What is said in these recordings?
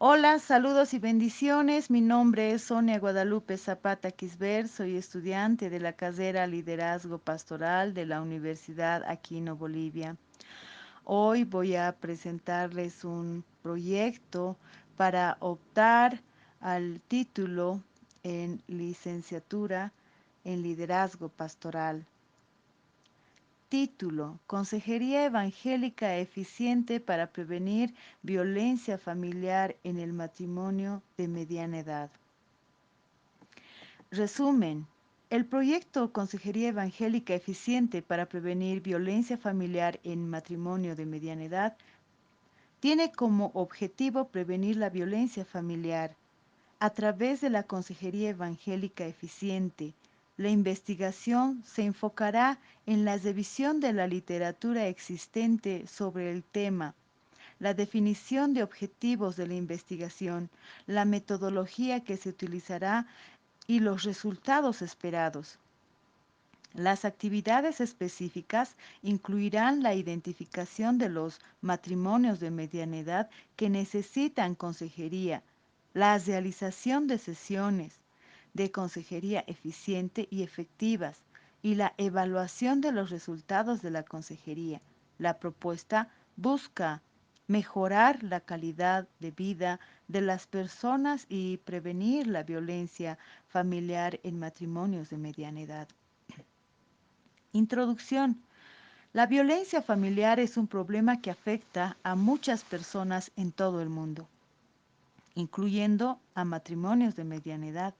Hola, saludos y bendiciones. Mi nombre es Sonia Guadalupe Zapata Quisber. Soy estudiante de la carrera Liderazgo Pastoral de la Universidad Aquino, Bolivia. Hoy voy a presentarles un proyecto para optar al título en licenciatura en Liderazgo Pastoral. Título: Consejería Evangélica Eficiente para Prevenir Violencia Familiar en el Matrimonio de Mediana Edad. Resumen: el proyecto Consejería Evangélica Eficiente para Prevenir Violencia Familiar en Matrimonio de Mediana Edad tiene como objetivo prevenir la violencia familiar a través de la Consejería Evangélica Eficiente. La investigación se enfocará en la revisión de la literatura existente sobre el tema, la definición de objetivos de la investigación, la metodología que se utilizará y los resultados esperados. Las actividades específicas incluirán la identificación de los matrimonios de mediana edad que necesitan consejería, la realización de sesiones de consejería eficiente y efectivas y la evaluación de los resultados de la consejería. La propuesta busca mejorar la calidad de vida de las personas y prevenir la violencia familiar en matrimonios de mediana edad. Introducción. La violencia familiar es un problema que afecta a muchas personas en todo el mundo, incluyendo a matrimonios de mediana edad.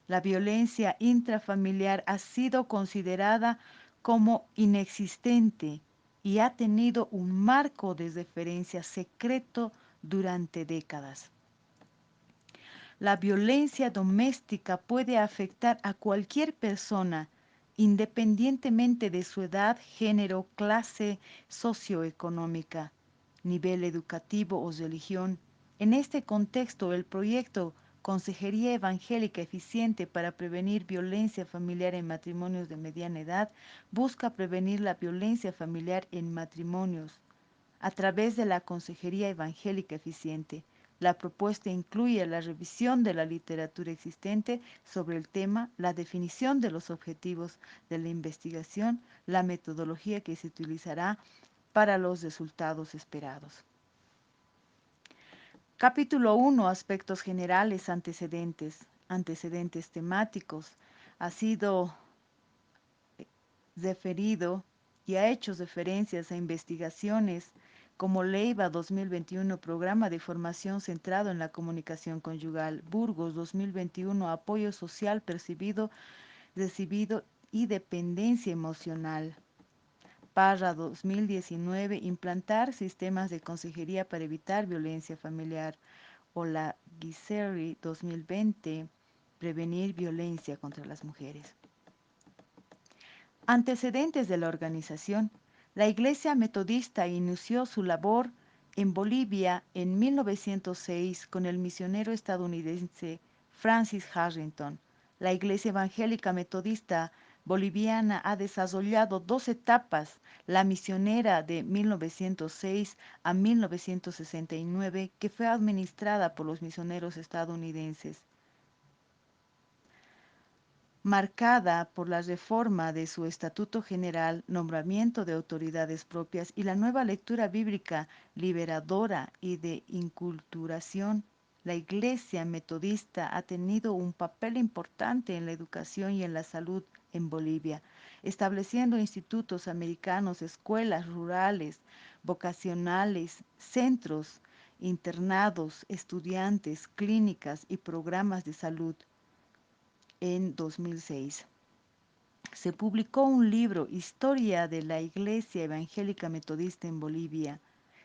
La violencia intrafamiliar ha sido considerada como inexistente y ha tenido un marco de referencia secreto durante décadas. La violencia doméstica puede afectar a cualquier persona, independientemente de su edad, género, clase socioeconómica, nivel educativo o religión. En este contexto, el proyecto Consejería Evangélica Eficiente para Prevenir Violencia Familiar en Matrimonios de Mediana Edad busca prevenir la violencia familiar en matrimonios a través de la Consejería Evangélica Eficiente. La propuesta incluye la revisión de la literatura existente sobre el tema, la definición de los objetivos de la investigación, la metodología que se utilizará para los resultados esperados. Capítulo 1. Aspectos generales, antecedentes temáticos. Ha sido referido y ha hecho referencias a investigaciones como Leiva 2021, Programa de Formación Centrado en la Comunicación Conyugal, Burgos 2021, Apoyo Social Percibido, Recibido y Dependencia Emocional. Parra 2019, Implantar sistemas de consejería para evitar violencia familiar. O la Ghiseri 2020, Prevenir violencia contra las mujeres. Antecedentes de la organización. La Iglesia Metodista inició su labor en Bolivia en 1906 con el misionero estadounidense Francis Harrington. La Iglesia Evangélica Metodista Boliviana ha desarrollado dos etapas: la misionera de 1906 a 1969, que fue administrada por los misioneros estadounidenses, marcada por la reforma de su estatuto general, nombramiento de autoridades propias y la nueva lectura bíblica liberadora y de inculturación. La Iglesia Metodista ha tenido un papel importante en la educación y en la salud en Bolivia, estableciendo institutos americanos, escuelas rurales, vocacionales, centros, internados, estudiantes, clínicas y programas de salud. En 2006 se publicó un libro, Historia de la Iglesia Evangélica Metodista en Bolivia,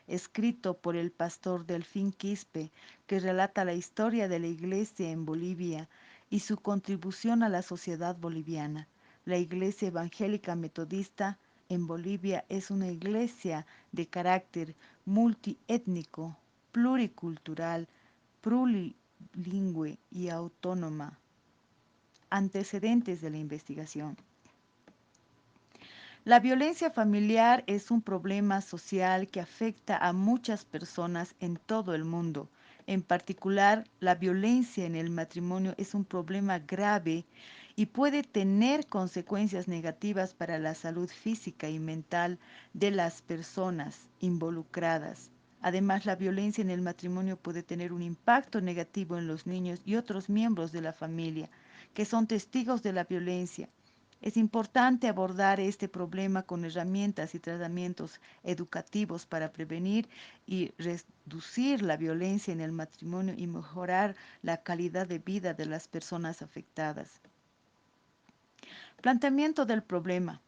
escrito por el pastor Delfín Quispe, que relata la historia de la Iglesia en Bolivia y su contribución a la sociedad boliviana. La Iglesia Evangélica Metodista en Bolivia es una iglesia de carácter multiétnico, pluricultural, plurilingüe y autónoma. Antecedentes de la investigación. La violencia familiar es un problema social que afecta a muchas personas en todo el mundo. En particular, la violencia en el matrimonio es un problema grave y puede tener consecuencias negativas para la salud física y mental de las personas involucradas. Además, la violencia en el matrimonio puede tener un impacto negativo en los niños y otros miembros de la familia que son testigos de la violencia. Es importante abordar este problema con herramientas y tratamientos educativos para prevenir y reducir la violencia en el matrimonio y mejorar la calidad de vida de las personas afectadas. Planteamiento del problema.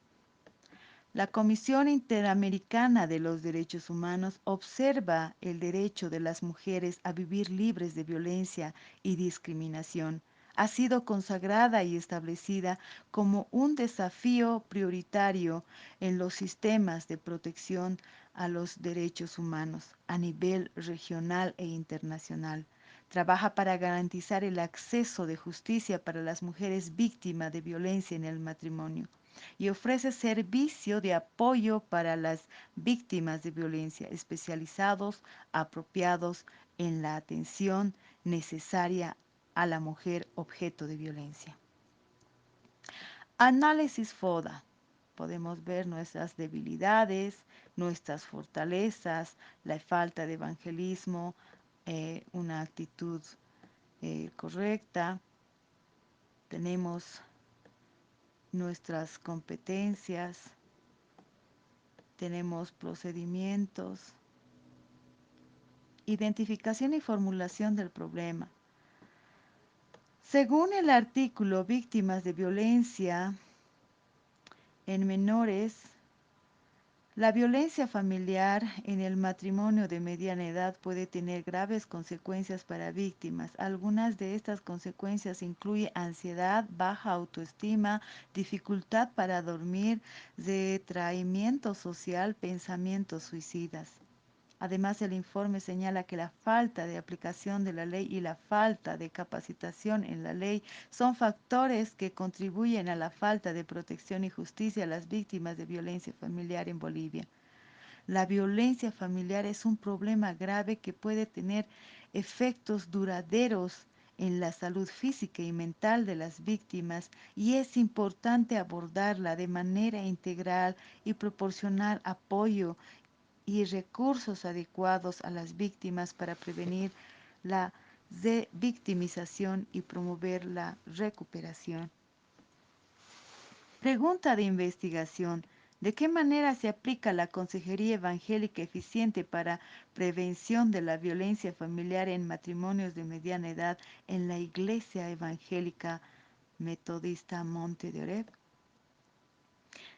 La Comisión Interamericana de los Derechos Humanos observa el derecho de las mujeres a vivir libres de violencia y discriminación. Ha sido consagrada y establecida como un desafío prioritario en los sistemas de protección a los derechos humanos a nivel regional e internacional. Trabaja para garantizar el acceso de justicia para las mujeres víctimas de violencia en el matrimonio y ofrece servicio de apoyo para las víctimas de violencia especializados, apropiados en la atención necesaria a la mujer objeto de violencia. Análisis FODA. Podemos ver nuestras debilidades, nuestras fortalezas, la falta de evangelismo, una actitud correcta. Tenemos nuestras competencias, tenemos procedimientos, identificación y formulación del problema. Según el artículo Víctimas de violencia en menores, la violencia familiar en el matrimonio de mediana edad puede tener graves consecuencias para víctimas. Algunas de estas consecuencias incluyen ansiedad, baja autoestima, dificultad para dormir, retraimiento social, pensamientos suicidas. Además, el informe señala que la falta de aplicación de la ley y la falta de capacitación en la ley son factores que contribuyen a la falta de protección y justicia a las víctimas de violencia familiar en Bolivia. La violencia familiar es un problema grave que puede tener efectos duraderos en la salud física y mental de las víctimas y es importante abordarla de manera integral y proporcionar apoyo y recursos adecuados a las víctimas para prevenir la victimización y promover la recuperación. Pregunta de investigación. ¿De qué manera se aplica la consejería evangélica eficiente para prevención de la violencia familiar en matrimonios de mediana edad en la Iglesia Evangélica Metodista Monte de Oreb?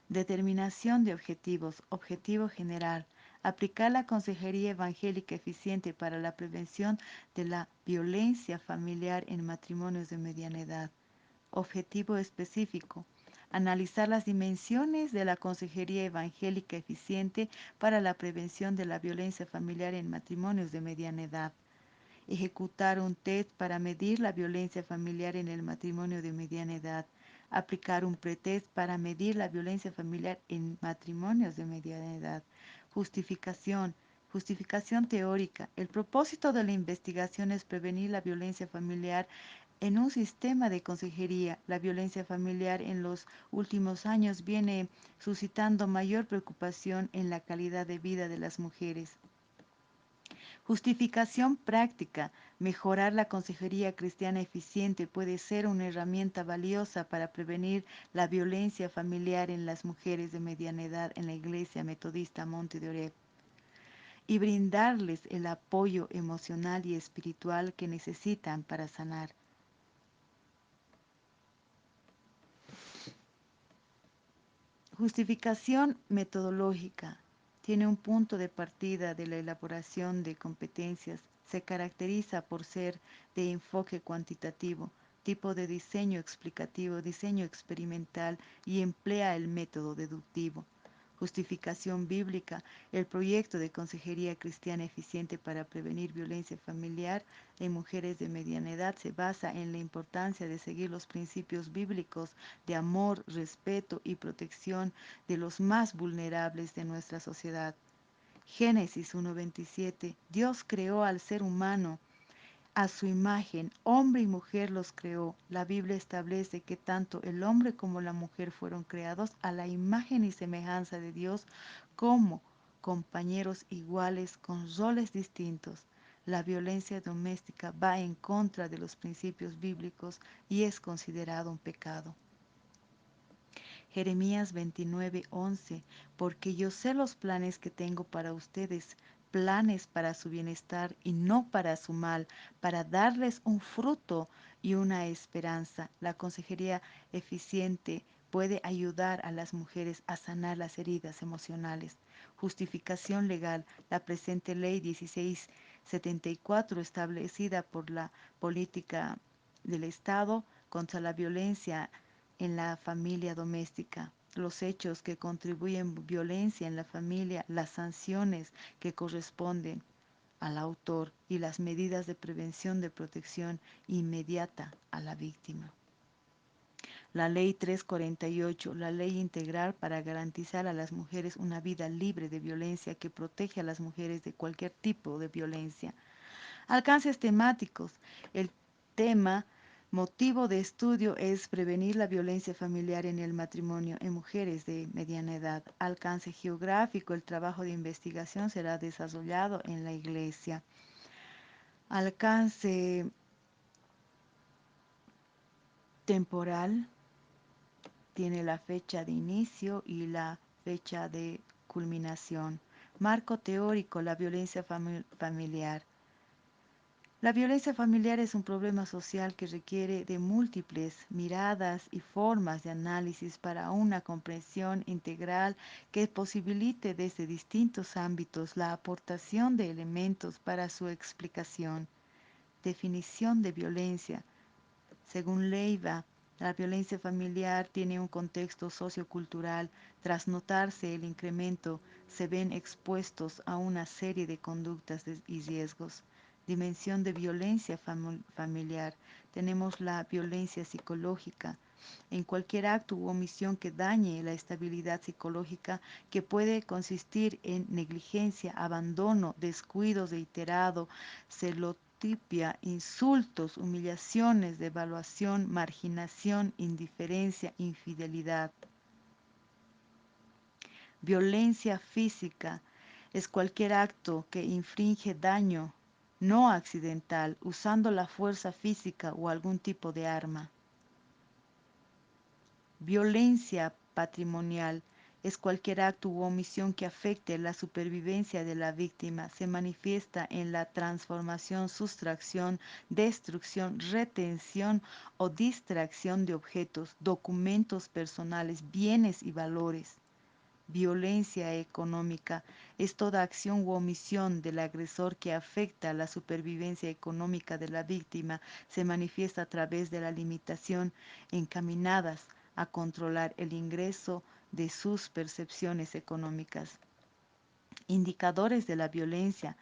Determinación de objetivos. Objetivo general. Aplicar la consejería evangélica eficiente para la prevención de la violencia familiar en matrimonios de mediana edad. Objetivo específico. Analizar las dimensiones de la consejería evangélica eficiente para la prevención de la violencia familiar en matrimonios de mediana edad. Ejecutar un test para medir la violencia familiar en el matrimonio de mediana edad. Aplicar un pretest para medir la violencia familiar en matrimonios de mediana edad. Justificación. Justificación teórica. El propósito de la investigación es prevenir la violencia familiar en un sistema de consejería. La violencia familiar en los últimos años viene suscitando mayor preocupación en la calidad de vida de las mujeres. Justificación práctica. Mejorar la consejería cristiana eficiente puede ser una herramienta valiosa para prevenir la violencia familiar en las mujeres de mediana edad en la Iglesia Metodista Monte de Oreb y brindarles el apoyo emocional y espiritual que necesitan para sanar. Justificación metodológica. Tiene un punto de partida de la elaboración de competencias. Se caracteriza por ser de enfoque cuantitativo, tipo de diseño explicativo, diseño experimental y emplea el método deductivo. Justificación bíblica. El proyecto de consejería cristiana eficiente para prevenir violencia familiar en mujeres de mediana edad se basa en la importancia de seguir los principios bíblicos de amor, respeto y protección de los más vulnerables de nuestra sociedad. Génesis 1:27. Dios creó al ser humano A su imagen, hombre y mujer los creó. La Biblia establece que tanto el hombre como la mujer fueron creados a la imagen y semejanza de Dios como compañeros iguales con roles distintos. La violencia doméstica va en contra de los principios bíblicos y es considerado un pecado. Jeremías 29:11, porque yo sé los planes que tengo para ustedes, planes para su bienestar y no para su mal, para darles un fruto y una esperanza. La consejería eficiente puede ayudar a las mujeres a sanar las heridas emocionales. Justificación legal. La presente ley 1674, establecida por la política del Estado contra la violencia en la familia doméstica, los hechos que contribuyen a violencia en la familia, las sanciones que corresponden al autor y las medidas de prevención de protección inmediata a la víctima. La Ley 348, la ley integral para garantizar a las mujeres una vida libre de violencia que protege a las mujeres de cualquier tipo de violencia. Alcances temáticos. El tema motivo de estudio es prevenir la violencia familiar en el matrimonio en mujeres de mediana edad. Alcance geográfico. El trabajo de investigación será desarrollado en la iglesia. Alcance temporal. Tiene la fecha de inicio y la fecha de culminación. Marco teórico. La violencia familiar. La violencia familiar es un problema social que requiere de múltiples miradas y formas de análisis para una comprensión integral que posibilite desde distintos ámbitos la aportación de elementos para su explicación. Definición de violencia. Según Leiva, la violencia familiar tiene un contexto sociocultural. Tras notarse el incremento, se ven expuestos a una serie de conductas y riesgos. Dimensión de violencia familiar. Tenemos la violencia psicológica. En cualquier acto u omisión que dañe la estabilidad psicológica, que puede consistir en negligencia, abandono, descuido reiterado, celotipia, insultos, humillaciones, devaluación, marginación, indiferencia, infidelidad. Violencia física es cualquier acto que infringe daño no accidental usando la fuerza física o algún tipo de arma. Violencia patrimonial es cualquier acto u omisión que afecte la supervivencia de la víctima. Se manifiesta en la transformación, sustracción, destrucción, retención o distracción de objetos, documentos personales, bienes y valores. Violencia económica es toda acción u omisión del agresor que afecta la supervivencia económica de la víctima. Se manifiesta a través de la limitación encaminadas a controlar el ingreso de sus percepciones económicas. Indicadores de la violencia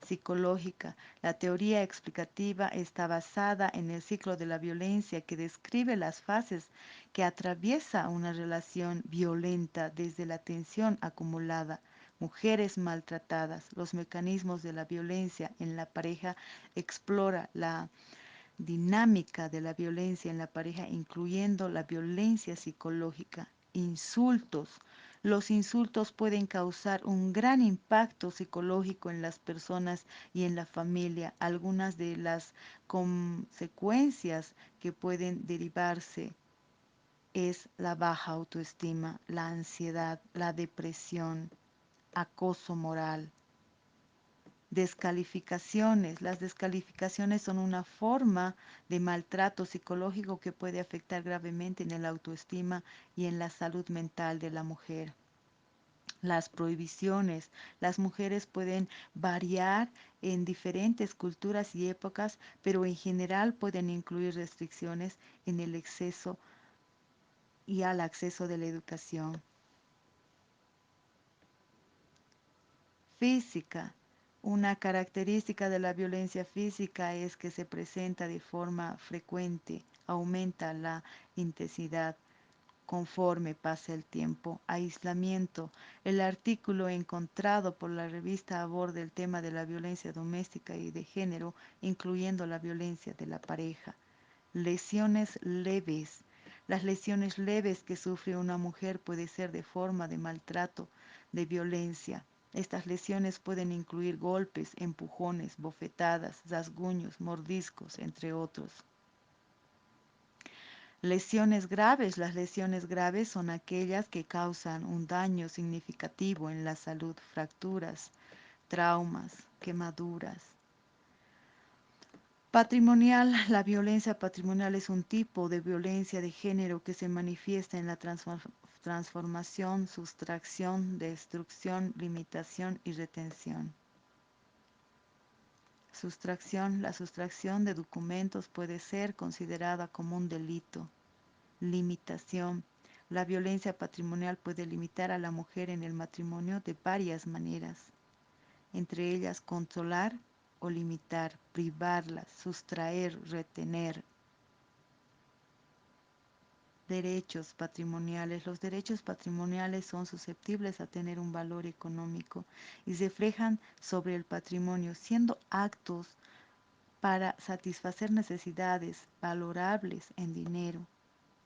psicológica. La teoría explicativa está basada en el ciclo de la violencia que describe las fases que atraviesa una relación violenta desde la tensión acumulada, mujeres maltratadas, los mecanismos de la violencia en la pareja, explora la dinámica de la violencia en la pareja, incluyendo la violencia psicológica, insultos. Los insultos pueden causar un gran impacto psicológico en las personas y en la familia. Algunas de las consecuencias que pueden derivarse es la baja autoestima, la ansiedad, la depresión, acoso moral. Descalificaciones. Las descalificaciones son una forma de maltrato psicológico que puede afectar gravemente en la autoestima y en la salud mental de la mujer. Las prohibiciones. Las mujeres pueden variar en diferentes culturas y épocas, pero en general pueden incluir restricciones en el acceso y al acceso de la educación. Física. Una característica de la violencia física es que se presenta de forma frecuente, aumenta la intensidad conforme pasa el tiempo. Aislamiento. El artículo encontrado por la revista aborda el tema de la violencia doméstica y de género, incluyendo la violencia de la pareja. Lesiones leves. Las lesiones leves que sufre una mujer puede ser de forma de maltrato, de violencia. Estas lesiones pueden incluir golpes, empujones, bofetadas, rasguños, mordiscos, entre otros. Lesiones graves. Las lesiones graves son aquellas que causan un daño significativo en la salud, fracturas, traumas, quemaduras. Patrimonial. La violencia patrimonial es un tipo de violencia de género que se manifiesta en la transformación, sustracción, destrucción, limitación y retención. Sustracción. La sustracción de documentos puede ser considerada como un delito. Limitación. La violencia patrimonial puede limitar a la mujer en el matrimonio de varias maneras, entre ellas controlar o limitar, privarla, sustraer, retener. Derechos patrimoniales. Los derechos patrimoniales son susceptibles a tener un valor económico y se reflejan sobre el patrimonio, siendo actos para satisfacer necesidades valorables en dinero.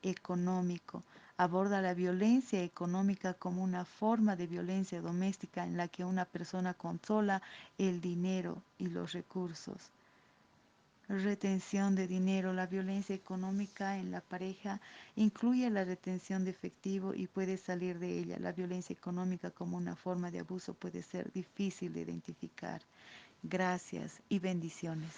Económico. Aborda la violencia económica como una forma de violencia doméstica en la que una persona controla el dinero y los recursos. Retención de dinero. La violencia económica en la pareja incluye la retención de efectivo y puede salir de ella. La violencia económica como una forma de abuso puede ser difícil de identificar. Gracias y bendiciones.